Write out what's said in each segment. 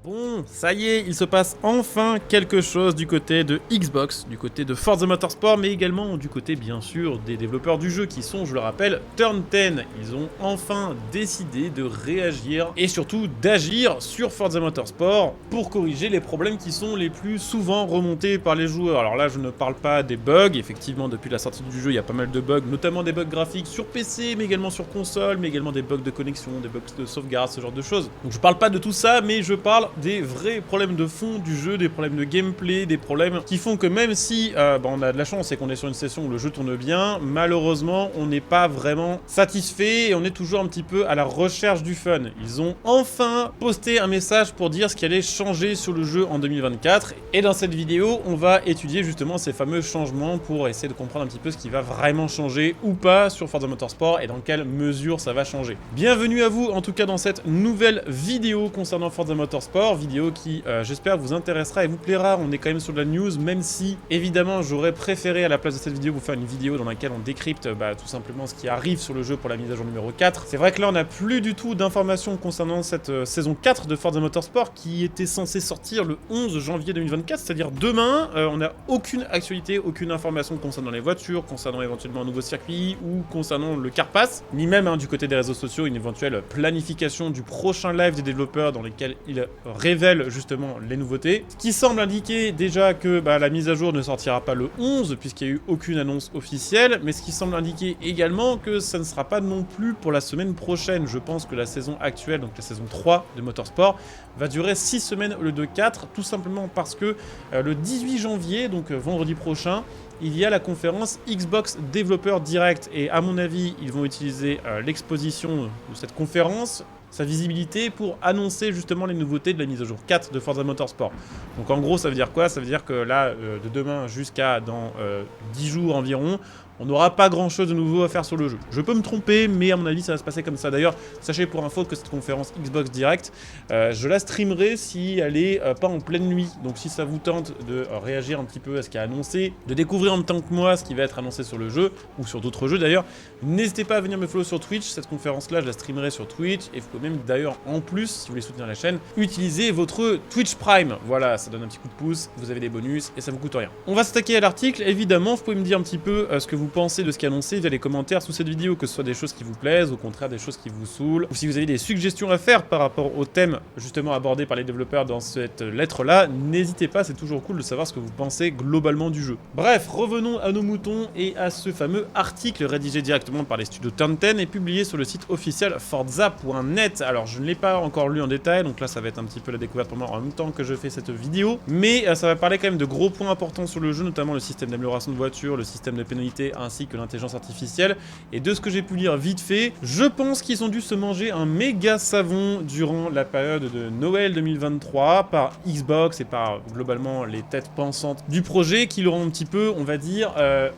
Bon, ça y est, il se passe enfin quelque chose du côté de Xbox, du côté de Forza Motorsport, mais également du côté, bien sûr, des développeurs du jeu qui sont, je le rappelle, Turn 10. Ils ont enfin décidé de réagir et surtout d'agir sur Forza Motorsport pour corriger les problèmes qui sont les plus souvent remontés par les joueurs. Alors là, je ne parle pas des bugs. Effectivement, depuis la sortie du jeu, il y a pas mal de bugs, notamment des bugs graphiques sur PC, mais également sur console, mais également des bugs de connexion, des bugs de sauvegarde, ce genre de choses. Donc je parle pas de tout ça, mais je parle des vrais problèmes de fond du jeu, des problèmes de gameplay, des problèmes qui font que même si on a de la chance et qu'on est sur une session où le jeu tourne bien, malheureusement on n'est pas vraiment satisfait et on est toujours un petit peu à la recherche du fun. Ils ont enfin posté un message pour dire ce qui allait changer sur le jeu en 2024 et dans cette vidéo on va étudier justement ces fameux changements pour essayer de comprendre un petit peu ce qui va vraiment changer ou pas sur Forza Motorsport et dans quelle mesure ça va changer. Bienvenue à vous en tout cas dans cette nouvelle vidéo concernant Forza Motorsport, vidéo qui j'espère vous intéressera et vous plaira. On est quand même sur de la news, même si évidemment j'aurais préféré à la place de cette vidéo vous faire une vidéo dans laquelle on décrypte tout simplement ce qui arrive sur le jeu pour la mise à jour numéro 4. C'est vrai que là on n'a plus du tout d'informations concernant cette saison 4 de Forza Motorsport qui était censée sortir le 11 janvier 2024, c'est-à-dire demain. On n'a aucune actualité, aucune information concernant les voitures, concernant éventuellement un nouveau circuit ou concernant le Car Pass, ni même du côté des réseaux sociaux une éventuelle planification du prochain live des développeurs dans lesquels ils révèle justement les nouveautés. Ce qui semble indiquer déjà que la mise à jour ne sortira pas le 11 puisqu'il n'y a eu aucune annonce officielle, mais ce qui semble indiquer également que ça ne sera pas non plus pour la semaine prochaine. Je pense que la saison actuelle, donc la saison 3 de Motorsport, va durer 6 semaines au lieu de 4, tout simplement parce que le 18 janvier, donc vendredi prochain, il y a la conférence Xbox Developer Direct et à mon avis, ils vont utiliser l'exposition de cette conférence, sa visibilité pour annoncer justement les nouveautés de la mise à jour 4 de Forza Motorsport. Donc en gros ça veut dire quoi? Ça veut dire que là de demain jusqu'à dans 10 jours environ, on n'aura pas grand chose de nouveau à faire sur le jeu. Je peux me tromper, mais à mon avis ça va se passer comme ça. D'ailleurs, sachez pour info que cette conférence Xbox Direct, je la streamerai si elle est pas en pleine nuit. Donc si ça vous tente de réagir un petit peu à ce qui est annoncé, de découvrir en même temps que moi ce qui va être annoncé sur le jeu, ou sur d'autres jeux d'ailleurs, n'hésitez pas à venir me follow sur Twitch. Cette conférence là je la streamerai sur Twitch et vous pouvez même d'ailleurs en plus, si vous voulez soutenir la chaîne, utiliser votre Twitch Prime. Voilà, ça donne un petit coup de pouce, vous avez des bonus et ça vous coûte rien. On va s'attaquer à l'article. Évidemment, vous pouvez me dire un petit peu ce que vous pensez de ce qui est annoncé via les commentaires sous cette vidéo, que ce soit des choses qui vous plaisent, au contraire des choses qui vous saoulent, ou si vous avez des suggestions à faire par rapport au thème justement abordé par les développeurs dans cette lettre-là, n'hésitez pas, c'est toujours cool de savoir ce que vous pensez globalement du jeu. Bref, revenons à nos moutons et à ce fameux article rédigé directement par les studios Turn 10 et publié sur le site officiel Forza.net. Alors je ne l'ai pas encore lu en détail, donc là ça va être un petit peu la découverte pour moi en même temps que je fais cette vidéo, mais ça va parler quand même de gros points importants sur le jeu, notamment le système d'amélioration de voiture, le système de pénalité ainsi que l'intelligence artificielle. Et de ce que j'ai pu lire vite fait, je pense qu'ils ont dû se manger un méga savon durant la période de Noël 2023 par Xbox et par globalement les têtes pensantes du projet qui leur ont un petit peu, on va dire,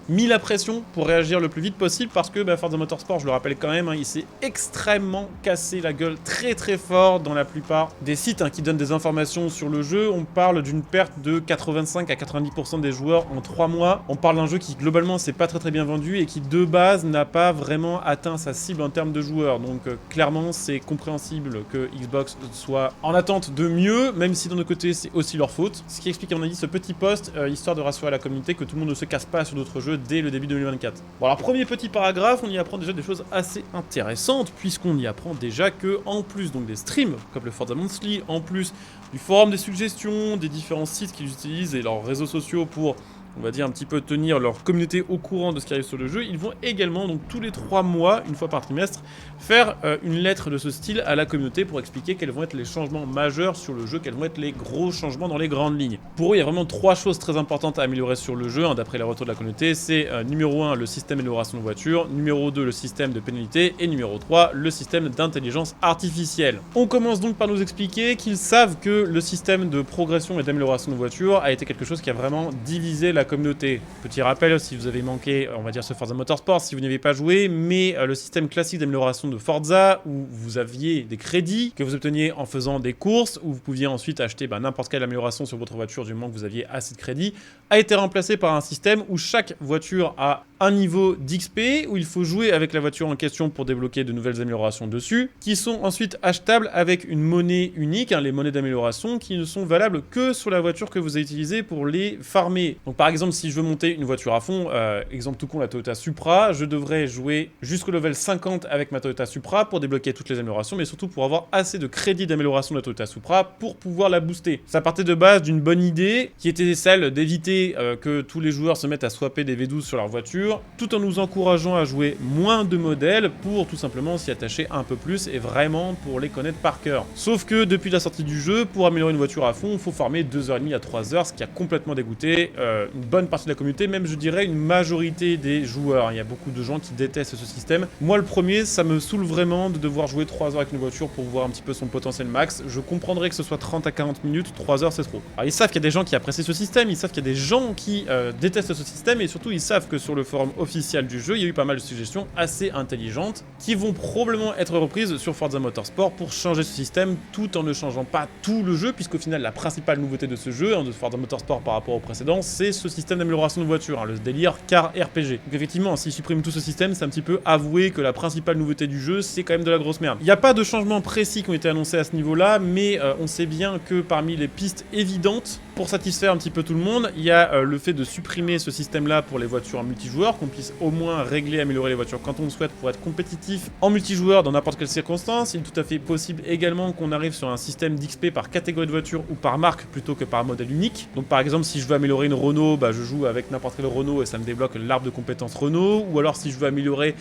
mis la pression pour réagir le plus vite possible parce que Forza Motorsport, je le rappelle quand même, il s'est extrêmement cassé la gueule très fort dans la plupart des sites qui donnent des informations sur le jeu. On parle d'une perte de 85 à 90% des joueurs en 3 mois. On parle d'un jeu qui globalement c'est pas très bien vendu et qui de base n'a pas vraiment atteint sa cible en termes de joueurs. Donc clairement c'est compréhensible que Xbox soit en attente de mieux, même si d'un autre côté c'est aussi leur faute. Ce qui explique à mon avis ce petit post, histoire de rassurer la communauté que tout le monde ne se casse pas sur d'autres jeux dès le début 2024. Bon alors premier petit paragraphe, on y apprend déjà des choses assez intéressantes puisqu'on y apprend déjà que en plus donc des streams comme le Forza Monthly, en plus du forum des suggestions, des différents sites qu'ils utilisent et leurs réseaux sociaux pour, on va dire, un petit peu tenir leur communauté au courant de ce qui arrive sur le jeu, ils vont également, donc tous les 3 mois, une fois par trimestre, faire une lettre de ce style à la communauté pour expliquer quels vont être les changements majeurs sur le jeu, quels vont être les gros changements dans les grandes lignes. Pour eux, il y a vraiment 3 choses très importantes à améliorer sur le jeu, d'après les retours de la communauté. C'est numéro 1, le système d'amélioration de voiture, numéro 2, le système de pénalité, et numéro 3, le système d'intelligence artificielle. On commence donc par nous expliquer qu'ils savent que le système de progression et d'amélioration de voiture a été quelque chose qui a vraiment divisé la communauté. Petit rappel, si vous avez manqué, on va dire, ce Forza Motorsport, si vous n'y avez pas joué, mais le système classique d'amélioration de Forza, où vous aviez des crédits que vous obteniez en faisant des courses, où vous pouviez ensuite acheter n'importe quelle amélioration sur votre voiture du moment que vous aviez assez de crédits, a été remplacé par un système où chaque voiture a un niveau d'XP où il faut jouer avec la voiture en question pour débloquer de nouvelles améliorations dessus, qui sont ensuite achetables avec une monnaie unique, les monnaies d'amélioration, qui ne sont valables que sur la voiture que vous avez utilisée pour les farmer. Donc par exemple, si je veux monter une voiture à fond, exemple tout con, la Toyota Supra, je devrais jouer jusqu'au level 50 avec ma Toyota Supra pour débloquer toutes les améliorations, mais surtout pour avoir assez de crédits d'amélioration de la Toyota Supra pour pouvoir la booster. Ça partait de base d'une bonne idée, qui était celle d'éviter que tous les joueurs se mettent à swapper des V12 sur leur voiture, tout en nous encourageant à jouer moins de modèles pour tout simplement s'y attacher un peu plus et vraiment pour les connaître par cœur. Sauf que depuis la sortie du jeu, pour améliorer une voiture à fond, il faut farmer 2h30 à 3h, ce qui a complètement dégoûté une bonne partie de la communauté, même je dirais une majorité des joueurs. Il y a beaucoup de gens qui détestent ce système. Moi le premier, ça me saoule vraiment de devoir jouer 3 heures avec une voiture pour voir un petit peu son potentiel max. Je comprendrais que ce soit 30 à 40 minutes, 3 heures c'est trop. Alors ils savent qu'il y a des gens qui apprécient ce système, ils savent qu'il y a des gens qui détestent ce système, et surtout ils savent que sur le forum officiel du jeu, il y a eu pas mal de suggestions assez intelligentes qui vont probablement être reprises sur Forza Motorsport pour changer ce système tout en ne changeant pas tout le jeu, puisqu'au final la principale nouveauté de ce jeu, de Forza Motorsport par rapport au précédent, c'est ce système d'amélioration de voiture, le délire car RPG. Donc effectivement, s'ils suppriment tout ce système, c'est un petit peu avouer que la principale nouveauté du jeu, c'est quand même de la grosse merde. Il n'y a pas de changements précis qui ont été annoncés à ce niveau-là, mais on sait bien que parmi les pistes évidentes pour satisfaire un petit peu tout le monde, il y a le fait de supprimer ce système-là pour les voitures en multijoueur, qu'on puisse au moins régler, améliorer les voitures quand on le souhaite pour être compétitif en multijoueur dans n'importe quelle circonstance. Il est tout à fait possible également qu'on arrive sur un système d'XP par catégorie de voiture ou par marque plutôt que par modèle unique. Donc par exemple, si je veux améliorer une Renault, je joue avec n'importe quelle Renault et ça me débloque l'arbre de compétences Renault. Ou alors si je veux améliorer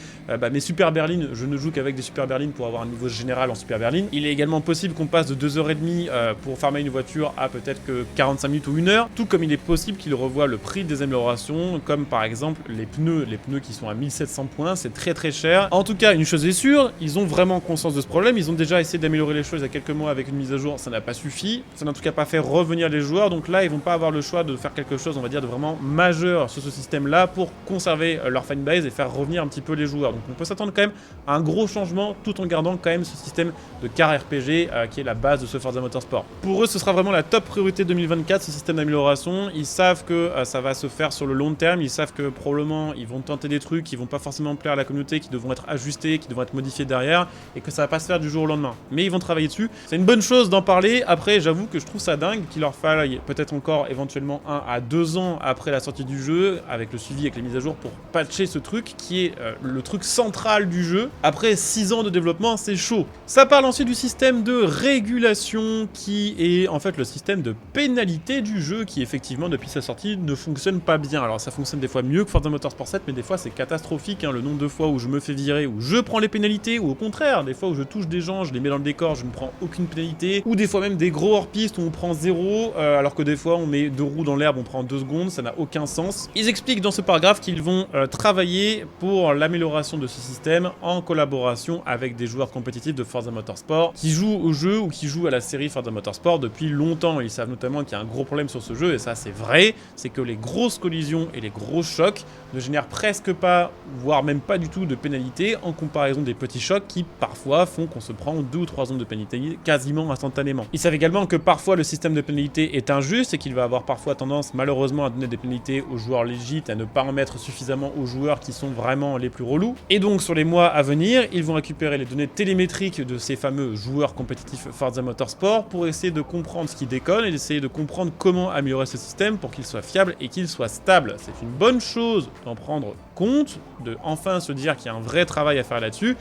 mes super berlines, je ne joue qu'avec des super berlines pour avoir un niveau général en super berline. Il est également possible qu'on passe de 2h30 pour farmer une voiture à peut-être que 45 minutes ou 1 heure, tout comme il est possible qu'il revoie le prix des améliorations, comme par exemple les pneus qui sont à 1700 points, c'est très très cher. En tout cas, une chose est sûre, ils ont vraiment conscience de ce problème, ils ont déjà essayé d'améliorer les choses il y a quelques mois avec une mise à jour, ça n'a pas suffi, ça n'a en tout cas pas fait revenir les joueurs, donc là ils vont pas avoir le choix de faire quelque chose, on va dire, de vraiment majeur sur ce système-là pour conserver leur fanbase et faire revenir un petit peu les joueurs. Donc on peut s'attendre quand même à un gros changement tout en gardant quand même ce système de car RPG qui est la base de ce Forza Motorsport. Pour eux, ce sera vraiment la top priorité 2024, ce système d'amélioration. Ils savent que ça va se faire sur le long terme, ils savent que probablement ils vont tenter des trucs qui vont pas forcément plaire à la communauté, qui devront être ajustés, qui devront être modifiés derrière, et que ça va pas se faire du jour au lendemain. Mais ils vont travailler dessus. C'est une bonne chose d'en parler. Après, j'avoue que je trouve ça dingue qu'il leur faille peut-être encore éventuellement 1 à 2 ans après la sortie du jeu, avec le suivi, avec les mises à jour, pour patcher ce truc qui est le truc central du jeu. Après 6 ans de développement, c'est chaud. Ça parle ensuite du système de régulation qui est en fait le système de pénalité du jeu qui effectivement depuis sa sortie ne fonctionne pas bien. Alors ça fonctionne des fois mieux que Forza Motorsport 7, mais des fois c'est catastrophique, le nombre de fois où je me fais virer, où je prends les pénalités, ou au contraire, des fois où je touche des gens, je les mets dans le décor, je ne prends aucune pénalité, ou des fois même des gros hors-piste où on prend 0, alors que des fois on met 2 roues dans l'herbe, on prend 2 secondes, ça n'a aucun sens. Ils expliquent dans ce paragraphe qu'ils vont travailler pour l'amélioration de ce système en collaboration avec des joueurs compétitifs de Forza Motorsport qui jouent au jeu ou qui jouent à la série Forza Motorsport depuis longtemps. Ils savent notamment qu'il y a un gros problème sur ce jeu, et ça c'est vrai, c'est que les grosses collisions et les gros chocs ne génèrent presque pas, voire même pas du tout de pénalité en comparaison des petits chocs qui parfois font qu'on se prend 2 ou 3 secondes de pénalité quasiment instantanément. Ils savent également que parfois le système de pénalité est injuste et qu'il va avoir parfois tendance malheureusement à donner des pénalités aux joueurs légitimes, à ne pas en mettre suffisamment aux joueurs qui sont vraiment les plus relous. Et donc sur les mois à venir, ils vont récupérer les données télémétriques de ces fameux joueurs compétitifs Forza Motorsport pour essayer de comprendre ce qui déconne et d'essayer de comprendre comment améliorer ce système pour qu'il soit fiable et qu'il soit stable. C'est une bonne chose d'en prendre compte, de enfin se dire qu'il y a un vrai travail à faire là-dessus.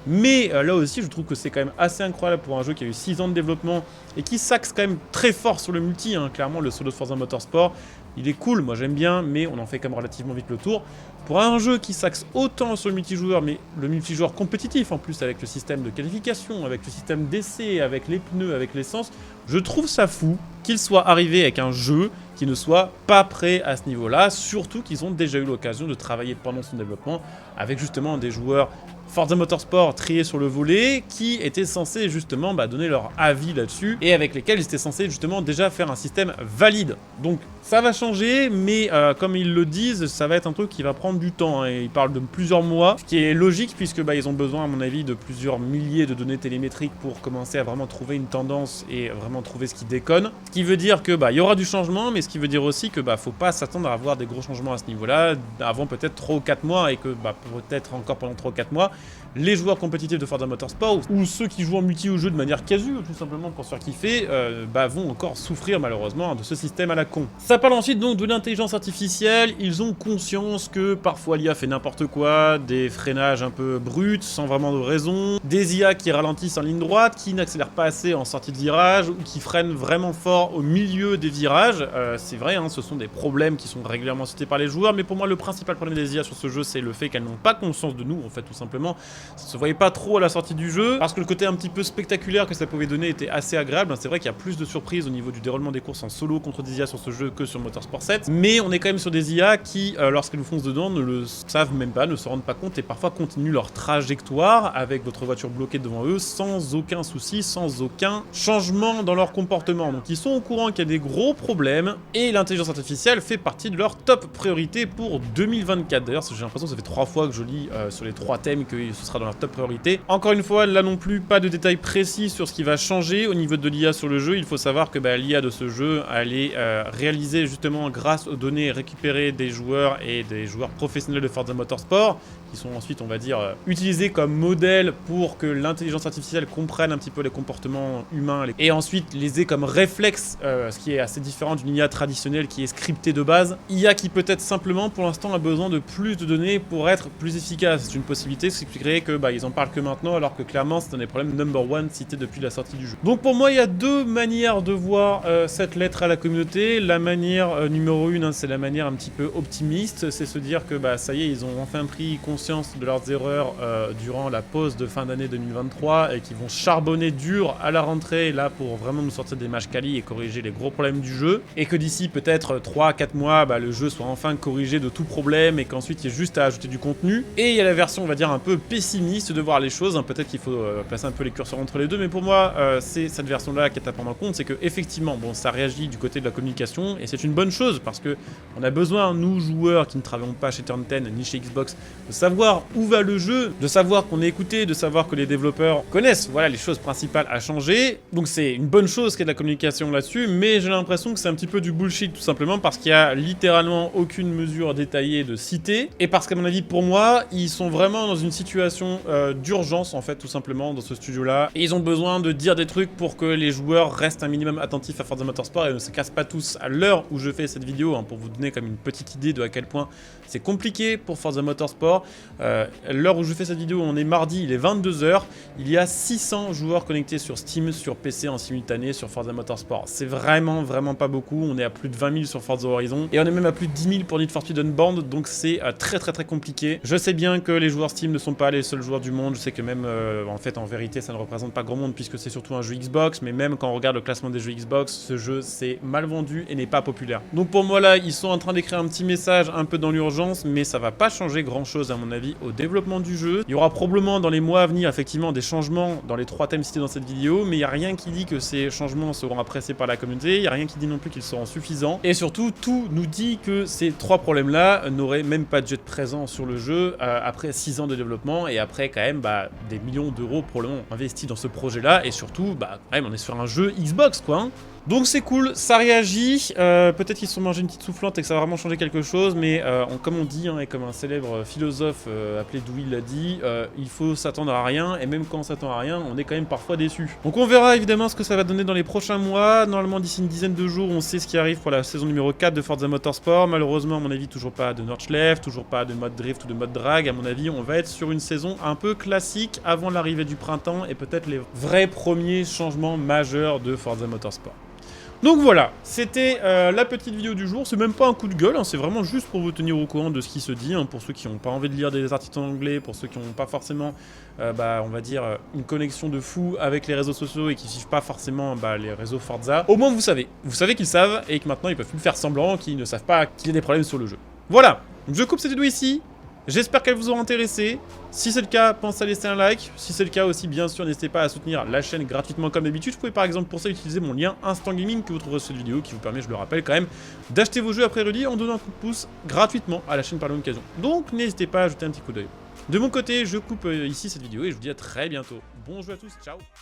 Mais là aussi, je trouve que c'est quand même assez incroyable pour un jeu qui a eu 6 ans de développement et qui s'axe quand même très fort sur le multi. Clairement, le solo de Forza Motorsport, il est cool, moi j'aime bien, mais on en fait quand même relativement vite le tour. Pour un jeu qui s'axe autant sur le multijoueur, mais le multijoueur compétitif en plus, avec le système de qualification, avec le système d'essai, avec les pneus, avec l'essence, je trouve ça fou qu'il soit arrivé avec un jeu qui ne soit pas prêt à ce niveau-là, surtout qu'ils ont déjà eu l'occasion de travailler pendant son développement avec justement des joueurs Forza Motorsport triés sur le volet, qui étaient censés justement donner leur avis là-dessus, et avec lesquels ils étaient censés justement déjà faire un système valide. Donc ça va changer, mais comme ils le disent, ça va être un truc qui va prendre du temps, hein, et ils parlent de plusieurs mois, ce qui est logique puisque ils ont besoin à mon avis de plusieurs milliers de données télémétriques pour commencer à vraiment trouver une tendance et vraiment trouver ce qui déconne. Ce qui veut dire que il y aura du changement, mais ce qui veut dire aussi que faut pas s'attendre à avoir des gros changements à ce niveau-là avant peut-être 3 ou 4 mois, et que peut-être encore pendant 3 ou 4 mois, les joueurs compétitifs de Forza Motorsport ou ceux qui jouent en multi au jeu de manière casu, tout simplement pour se faire kiffer, vont encore souffrir malheureusement de ce système à la con. Ça parle ensuite donc de l'intelligence artificielle. Ils ont conscience que parfois l'IA fait n'importe quoi, des freinages un peu bruts sans vraiment de raison, des IA qui ralentissent en ligne droite, qui n'accélèrent pas assez en sortie de virage ou qui freinent vraiment fort au milieu des virages. C'est vrai, hein, ce sont des problèmes qui sont régulièrement cités par les joueurs, mais pour moi le principal problème des IA sur ce jeu, c'est le fait qu'elles n'ont pas conscience de nous, en fait, tout simplement. Ça se voyait pas trop à la sortie du jeu, parce que le côté un petit peu spectaculaire que ça pouvait donner était assez agréable. C'est vrai qu'il y a plus de surprises au niveau du déroulement des courses en solo contre des IA sur ce jeu que sur Motorsport 7, mais on est quand même sur des IA qui, lorsqu'elles vous foncent dedans, ne le savent même pas, ne se rendent pas compte, et parfois continuent leur trajectoire avec votre voiture bloquée devant eux sans aucun souci, sans aucun changement dans leur comportement. Donc ils sont au courant qu'il y a des gros problèmes, et l'intelligence artificielle fait partie de leur top priorité pour 2024. D'ailleurs, j'ai l'impression que ça fait 3 fois que je lis sur les 3 thèmes que ce sera dans leur top priorité. Encore une fois, là non plus, pas de détails précis sur ce qui va changer au niveau de l'IA sur le jeu. Il faut savoir que l'IA de ce jeu, elle est réalisée justement grâce aux données récupérées des joueurs et des joueurs professionnels de Forza Motorsport, qui sont ensuite, on va dire, utilisés comme modèle pour que l'intelligence artificielle comprenne un petit peu les comportements humains et ensuite les ait comme réflexe, ce qui est assez différent d'une IA traditionnelle qui est scriptée de base. IA qui peut-être simplement pour l'instant a besoin de plus de données pour être plus efficace. C'est une possibilité, ce qui expliquerait que ils en parlent que maintenant, alors que clairement c'est un des problèmes number one cités depuis la sortie du jeu. Donc pour moi il y a 2 manières de voir cette lettre à la communauté. La manière numéro 1, c'est la manière un petit peu optimiste, c'est se dire que ça y est, ils ont enfin pris conscience de leurs erreurs durant la pause de fin d'année 2023 et qui vont charbonner dur à la rentrée là pour vraiment nous sortir des matchs quali et corriger les gros problèmes du jeu, et que d'ici peut-être 3-4 mois le jeu soit enfin corrigé de tout problème et qu'ensuite il y ait juste à ajouter du contenu. Et il y a la version, on va dire, un peu pessimiste de voir les choses, hein. Peut-être qu'il faut placer un peu les curseurs entre les deux, mais pour moi c'est cette version là qui est à prendre en compte, c'est que effectivement ça réagit du côté de la communication, et c'est une bonne chose parce que on a besoin, nous joueurs qui ne travaillons pas chez Turn 10 ni chez Xbox, de savoir où va le jeu, de savoir qu'on est écouté, de savoir que les développeurs connaissent les choses principales à changer. Donc c'est une bonne chose qu'il y ait de la communication là-dessus, mais j'ai l'impression que c'est un petit peu du bullshit, tout simplement parce qu'il y a littéralement aucune mesure détaillée de citer, et parce qu'à mon avis, pour moi, ils sont vraiment dans une situation d'urgence en fait, tout simplement, dans ce studio-là, et ils ont besoin de dire des trucs pour que les joueurs restent un minimum attentifs à Forza Motorsport et ne se cassent pas tous à l'heure où je fais cette vidéo, hein, pour vous donner comme une petite idée de à quel point c'est compliqué pour Forza Motorsport. L'heure où je fais cette vidéo, on est mardi, il est 22 h, il y a 600 joueurs connectés sur Steam, sur PC en simultané sur Forza Motorsport. C'est vraiment pas beaucoup, on est à plus de 20 000 sur Forza Horizon, et on est même à plus de 10 000 pour Need for Speed Unbound, donc c'est très compliqué. Je sais bien que les joueurs Steam ne sont pas les seuls joueurs du monde, je sais que même en fait en vérité ça ne représente pas grand monde puisque c'est surtout un jeu Xbox, mais même quand on regarde le classement des jeux Xbox, ce jeu c'est mal vendu et n'est pas populaire. Donc pour moi là, ils sont en train d'écrire un petit message un peu dans l'urgence, mais ça va pas changer grand chose à mon avis au développement du jeu. Il y aura probablement dans les mois à venir effectivement des changements dans les 3 thèmes cités dans cette vidéo, mais il n'y a rien qui dit que ces changements seront appréciés par la communauté, il n'y a rien qui dit non plus qu'ils seront suffisants, et surtout tout nous dit que ces 3 problèmes là n'auraient même pas de jet présent sur le jeu après 6 ans de développement et après quand même des millions d'euros probablement investis dans ce projet là, et surtout quand même on est sur un jeu Xbox quoi, hein. Donc c'est cool, ça réagit, peut-être qu'ils se sont mangés une petite soufflante et que ça va vraiment changer quelque chose, mais comme on dit, hein, et comme un célèbre philosophe appelé Dewey l'a dit, il faut s'attendre à rien, et même quand on s'attend à rien, on est quand même parfois déçu. Donc on verra évidemment ce que ça va donner dans les prochains mois. Normalement d'ici une dizaine de jours, on sait ce qui arrive pour la saison numéro 4 de Forza Motorsport. Malheureusement à mon avis toujours pas de Nordschleife, toujours pas de mode drift ou de mode drag. À mon avis on va être sur une saison un peu classique avant l'arrivée du printemps et peut-être les vrais premiers changements majeurs de Forza Motorsport. Donc voilà, c'était la petite vidéo du jour, c'est même pas un coup de gueule, hein, c'est vraiment juste pour vous tenir au courant de ce qui se dit, hein, pour ceux qui n'ont pas envie de lire des articles en anglais, pour ceux qui n'ont pas forcément, on va dire, une connexion de fou avec les réseaux sociaux et qui suivent pas forcément les réseaux Forza. Au moins vous savez qu'ils savent et que maintenant ils peuvent plus faire semblant qu'ils ne savent pas qu'il y a des problèmes sur le jeu. Voilà, je coupe cette vidéo ici, J'espère qu'elles vous auront intéressé. Si c'est le cas, pensez à laisser un like. Si c'est le cas aussi, bien sûr, n'hésitez pas à soutenir la chaîne gratuitement comme d'habitude. Vous pouvez par exemple pour ça utiliser mon lien Instant Gaming que vous trouverez sur cette vidéo qui vous permet, je le rappelle quand même, d'acheter vos jeux après release en donnant un coup de pouce gratuitement à la chaîne par la même occasion. Donc n'hésitez pas à jeter un petit coup d'œil. De mon côté, je coupe ici cette vidéo et je vous dis à très bientôt. Bon jeu à tous, ciao!